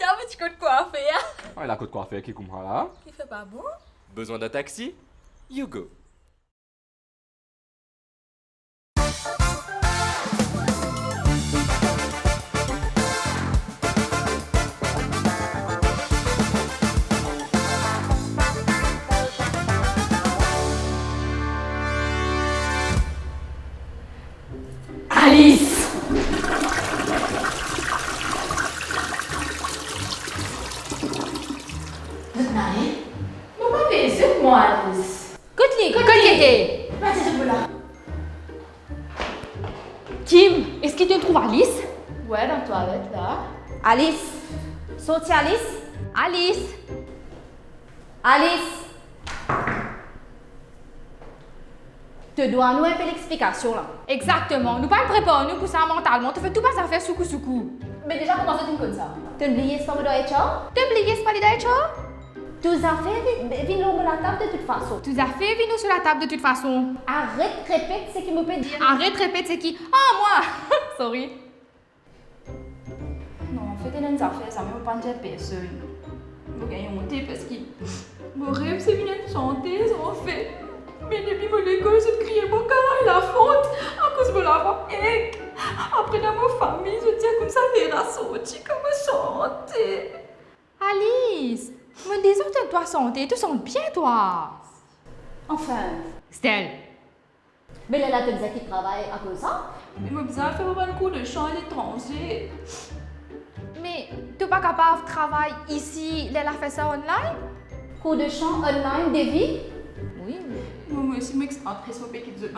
t'as un petit coup de coiffé, hein? Ah, il a quoi faire qui comprend là? Qui fait pas bon? Besoin d'un taxi? You go. Alice! Nein, Mama visite moi, Alice. Côté! Vas-y, je vous là. Kim, est-ce qu'il te trouve Alice? Ouais, dans la toilette, là. Alice! Sorti Alice! Alice! Alice! Tu dois nous un peu l'explication là. Exactement, nous pas préparer nous pour ça mentalement, tu fais tout pas à faire soukou. Mais déjà, comment ça, tu me connais ça? Tu oublies ce qu'on doit être? T'as oublié ce palais d'Aïcha? Tu as fait vite l'ombre de la table de toute façon. Tu as fait venir sur la table de toute façon. Arrête, répète ce qu'il me peut dire. Arrête, répète, c'est qui? Ah, moi! Sorry. Non, en fait, il y a des affaires, ça ne me pas dire personne. Je vais gagner monter parce que mon rêve, c'est venir chanter, en fait. Mais depuis mon école, je criais mon carré la faute à cause de la famille. Après, dans ma famille, je dis comme ça, les rats sortis comme chanter. Alice, me disons que toi santé, tu sens bien toi. Enfin, Stella. Mais là, tu disais qu'il travaille à cause de ça. mais moi, besoin de faire un cours de chant à l'étranger. Mais tu n'es pas capable de travailler ici, elle a fait ça online? Cours de chant online, Davy. Oui. Moi aussi, je suis impression que c'est difficile.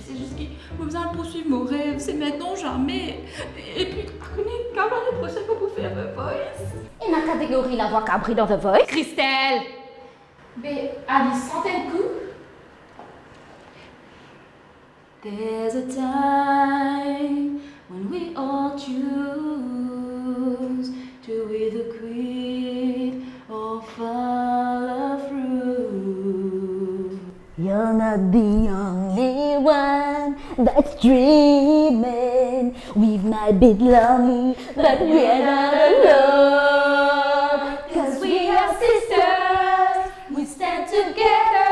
C'est juste que j'ai besoin de poursuivre mon rêve. C'est maintenant, jamais. Et puis, quand l'année prochaine, pour faire The Voice. Et la catégorie La Voix Cabri dans The Voice. Christelle! Mais Alice, sentez le coup. There's a time when we all choose to either quit or follow through. You're not the only one that's dreaming. We might be lonely, but we're not alone. 'Cause we are sisters, we stand together.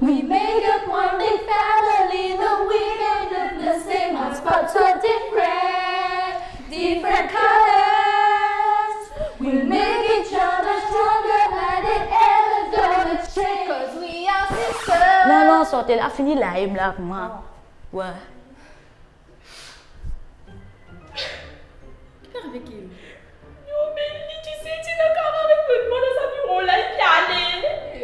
We make up one big family, though we don't look the same. Our spots are different, different colors. We make each other stronger and it ever gonna change. 'Cause we are sisters. Non, sortez là, fini live là pour moi. Ouais. Faire avec elle. Non, mais tu sais, tu n'as qu'à avoir avec moi dans sa bureau là, il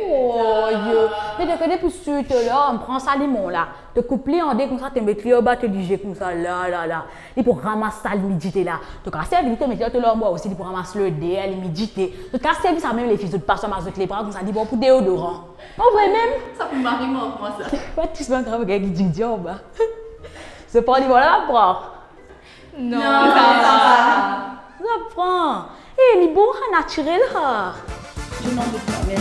Oh, yo. Mais de côté pour sûr, là, on prend ça limon là. Te coupe les en deux comme ça, te mets au bas, te diger comme ça, là. Et pour ramasser ça l'humidité là. Tu as servi, tu mets là moi aussi pour ramasser le dé, l'humidité. Tu as servi ça même les filles, tu passes à les bras comme ça, dit bon pour déodorant. En vrai même. Ça peut m'arriver moi ça. Pas tout ça grave avec qui dit en bas. C'est pas du voilà, bras. Non, Ça prend. Eh, les bons naturels là. Je n'en doute pas, mais